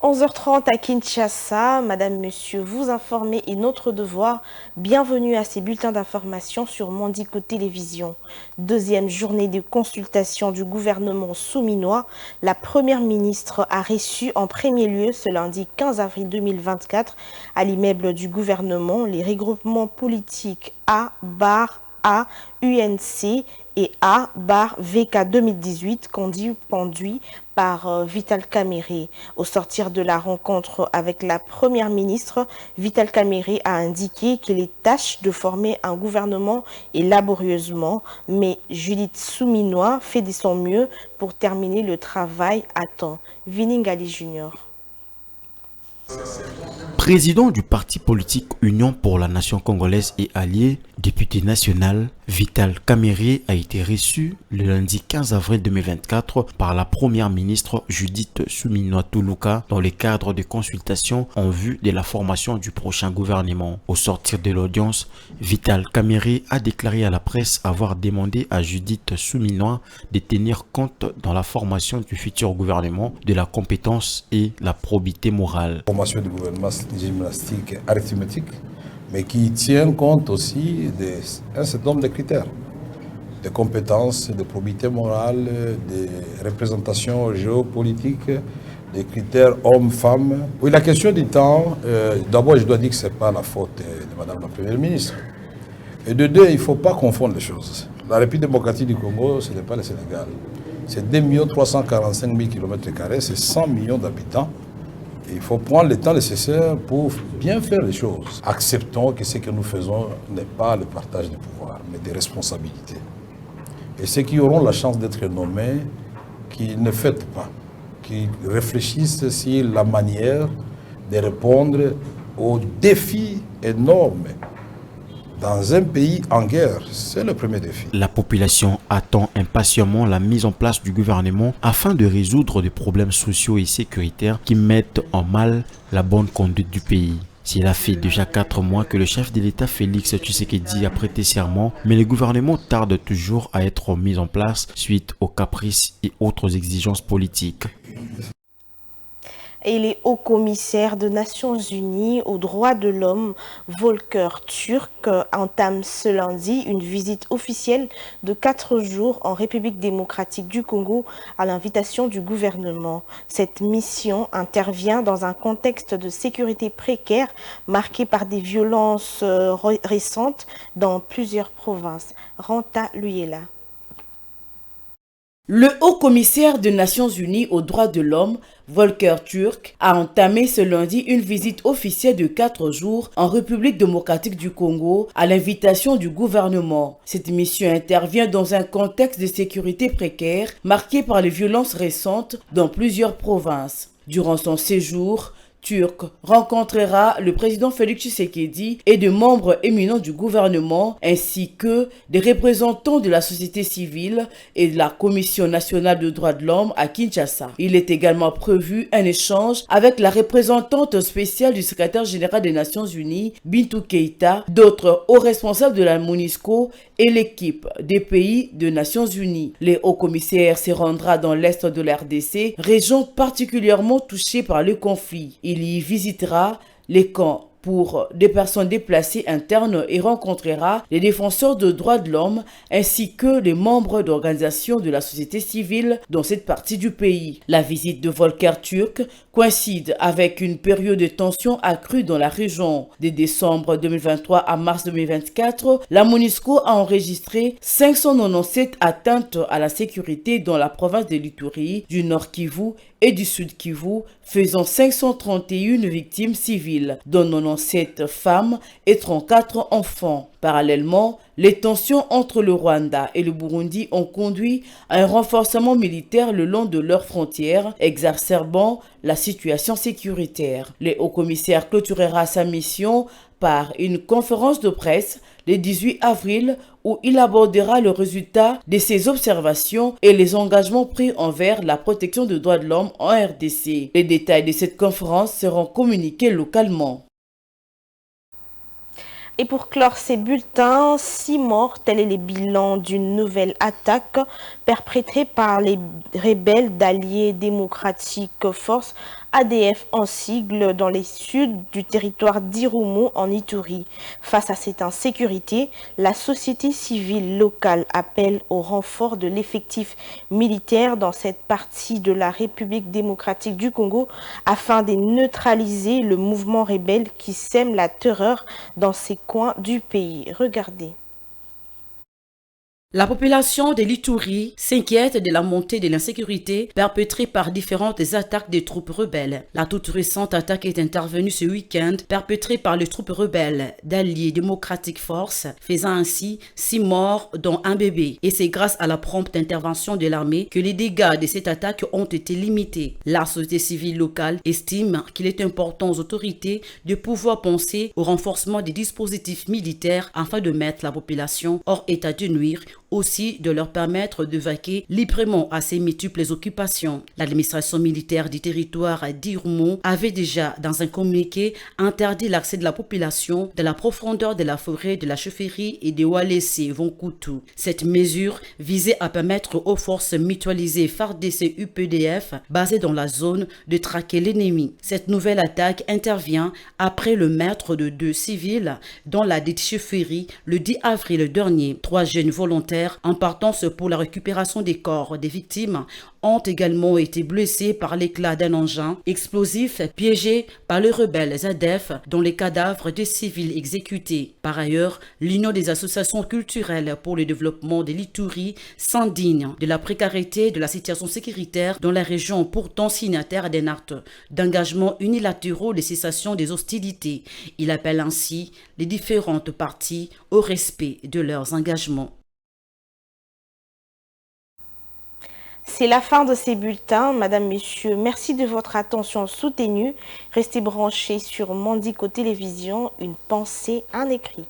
11h30 à Kinshasa, Madame, Monsieur, vous informez est notre devoir. Bienvenue à ces bulletins d'information sur Mondico Télévision. Deuxième journée de consultation du gouvernement souminois. La Première ministre a reçu en premier lieu ce lundi 15 avril 2024 à l'immeuble du gouvernement les regroupements politiques A-A, UNC et A-VK 2018 conduit par Vital Kamerhe. Au sortir de la rencontre avec la Première ministre, Vital Kamerhe a indiqué que les tâches de former un gouvernement est laborieusement, mais Judith Souminois fait de son mieux pour terminer le travail à temps. Viningali Junior. Président du parti politique Union pour la Nation congolaise et allié, député national, Vital Kamerhe a été reçu le lundi 15 avril 2024 par la Première ministre Judith Souminois Toulouka dans le cadre de consultations en vue de la formation du prochain gouvernement. Au sortir de l'audience, Vital Kamerhe a déclaré à la presse avoir demandé à Judith Souminois de tenir compte dans la formation du futur gouvernement de la compétence et la probité morale. La formation du gouvernement, c'est une gymnastique arithmétique, mais qui tient compte aussi d'un certain nombre de critères, de compétences, de probité morale, de représentation géopolitique, des critères hommes-femmes. Oui, la question du temps, d'abord je dois dire que ce n'est pas la faute de Madame la Première ministre. Et de deux, il ne faut pas confondre les choses. La République démocratique du Congo, ce n'est pas le Sénégal. C'est 2 345 000 km², c'est 100 millions d'habitants. Il faut prendre le temps nécessaire pour bien faire les choses. Acceptons que ce que nous faisons n'est pas le partage des pouvoirs, mais des responsabilités. Et ceux qui auront la chance d'être nommés, qui ne fêtent pas, qui réfléchissent sur la manière de répondre aux défis énormes dans un pays en guerre. C'est le premier défi. La population attend impatiemment la mise en place du gouvernement afin de résoudre des problèmes sociaux et sécuritaires qui mettent en mal la bonne conduite du pays. Cela fait déjà 4 mois que le chef de l'État Félix Tshisekedi a prêté serment, mais le gouvernement tarde toujours à être mis en place suite aux caprices et autres exigences politiques. Et les hauts commissaires des Nations Unies aux droits de l'homme, Volker Turk, entament ce lundi une visite officielle de 4 jours en République démocratique du Congo à l'invitation du gouvernement. Cette mission intervient dans un contexte de sécurité précaire marqué par des violences récentes dans plusieurs provinces. Ranta Luyela. Le haut-commissaire des Nations Unies aux droits de l'homme, Volker Turk, a entamé ce lundi une visite officielle de 4 jours en République démocratique du Congo à l'invitation du gouvernement. Cette mission intervient dans un contexte de sécurité précaire marqué par les violences récentes dans plusieurs provinces. Durant son séjour, Turk rencontrera le président Félix Tshisekedi et des membres éminents du gouvernement ainsi que des représentants de la société civile et de la Commission nationale des droits de l'homme à Kinshasa. Il est également prévu un échange avec la représentante spéciale du secrétaire général des Nations Unies, Bintou Keïta, d'autres hauts responsables de la MONUSCO et l'équipe des pays des Nations Unies. Le haut-commissaire se rendra dans l'est de la RDC, région particulièrement touchée par le conflit. Il y visitera les camps pour des personnes déplacées internes et rencontrera les défenseurs de droits de l'homme ainsi que les membres d'organisations de la société civile dans cette partie du pays. La visite de Volker Turk coïncide avec une période de tension accrue dans la région. De décembre 2023 à mars 2024, la MONUSCO a enregistré 597 atteintes à la sécurité dans la province de l'Ituri, du Nord Kivu et du Sud Kivu, faisant 531 victimes civiles, dont 97 femmes et 34 enfants. Parallèlement, les tensions entre le Rwanda et le Burundi ont conduit à un renforcement militaire le long de leurs frontières, exacerbant la situation sécuritaire. Le haut-commissaire clôturera sa mission par une conférence de presse le 18 avril où il abordera le résultat de ses observations et les engagements pris envers la protection des droits de l'homme en RDC. Les détails de cette conférence seront communiqués localement. Et pour clore ces bulletins, 6 morts, tel est le bilan d'une nouvelle attaque perpétrée par les rebelles d'Alliés démocratiques Force ADF en sigle dans les suds du territoire d'Irumu en Ituri. Face à cette insécurité, la société civile locale appelle au renfort de l'effectif militaire dans cette partie de la République démocratique du Congo afin de neutraliser le mouvement rebelle qui sème la terreur dans ces coins du pays. Regardez. La population de l'Ituri s'inquiète de la montée de l'insécurité perpétrée par différentes attaques des troupes rebelles. La toute récente attaque est intervenue ce week-end, perpétrée par les troupes rebelles d'Alliés Democratic Force, faisant ainsi 6 morts dont un bébé. Et c'est grâce à la prompte intervention de l'armée que les dégâts de cette attaque ont été limités. La société civile locale estime qu'il est important aux autorités de pouvoir penser au renforcement des dispositifs militaires afin de mettre la population hors état de nuire, aussi de leur permettre de vaquer librement à ces multiples occupations. L'administration militaire du territoire d'Irumu avait déjà, dans un communiqué, interdit l'accès de la population de la profondeur de la forêt de la chefferie et de Walese Vonkutu. Cette mesure visait à permettre aux forces mutualisées FARDC UPDF basées dans la zone de traquer l'ennemi. Cette nouvelle attaque intervient après le meurtre de 2 civils dans la dite chefferie le 10 avril dernier. 3 jeunes volontaires en partance pour la récupération des corps des victimes ont également été blessés par l'éclat d'un engin explosif piégé par les rebelles ADF dont les cadavres des civils exécutés. Par ailleurs, l'Union des associations culturelles pour le développement de l'Ituri s'indigne de la précarité de la situation sécuritaire dans la région pourtant signataire d'un acte d'engagement unilatéraux de cessation des hostilités. Il appelle ainsi les différentes parties au respect de leurs engagements. C'est la fin de ces bulletins. Madame, Monsieur, merci de votre attention soutenue. Restez branchés sur Mandico Télévision, une pensée, un écrit.